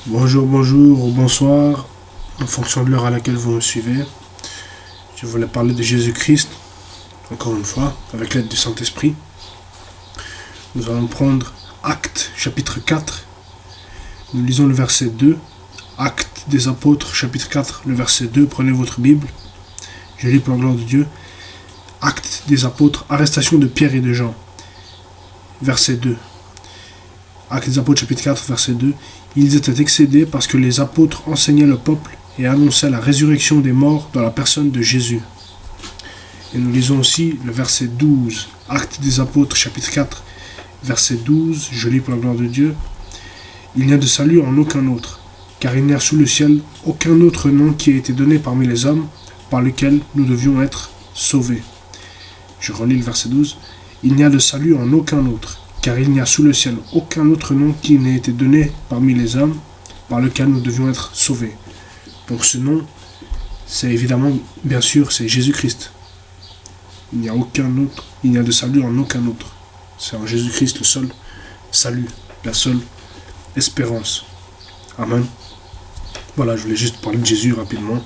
Bonjour, bonjour ou bonsoir, en fonction de l'heure à laquelle vous me suivez. Je voulais parler de Jésus-Christ, encore une fois, avec l'aide du Saint-Esprit. Nous allons prendre Actes, chapitre 4. Nous lisons le verset 2. Actes des apôtres, chapitre 4, le verset 2. Prenez votre Bible. Je lis pour la gloire de Dieu. Actes des apôtres, arrestation de Pierre et de Jean. Verset 2. Actes des apôtres, chapitre 4, verset 2. Ils étaient excédés parce que les apôtres enseignaient le peuple et annonçaient la résurrection des morts dans la personne de Jésus. Et nous lisons aussi le verset 12. Actes des apôtres, chapitre 4, verset 12. Je lis pour la gloire de Dieu. Il n'y a de salut en aucun autre, car il n'y a sous le ciel aucun autre nom qui ait été donné parmi les hommes par lequel nous devions être sauvés. Je relis le verset 12. Il n'y a de salut en aucun autre, car il n'y a sous le ciel aucun autre nom qui n'ait été donné parmi les hommes par lequel nous devions être sauvés. Donc ce nom, c'est évidemment, bien sûr, c'est Jésus-Christ. Il n'y a aucun autre, il n'y a de salut en aucun autre. C'est en Jésus-Christ le seul salut, la seule espérance. Amen. Voilà, je voulais juste parler de Jésus rapidement.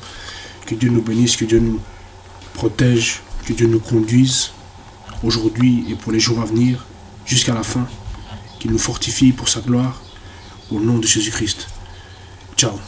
Que Dieu nous bénisse, que Dieu nous protège, que Dieu nous conduise aujourd'hui et pour les jours à venir, jusqu'à la fin, qu'il nous fortifie pour sa gloire, au nom de Jésus-Christ. Ciao.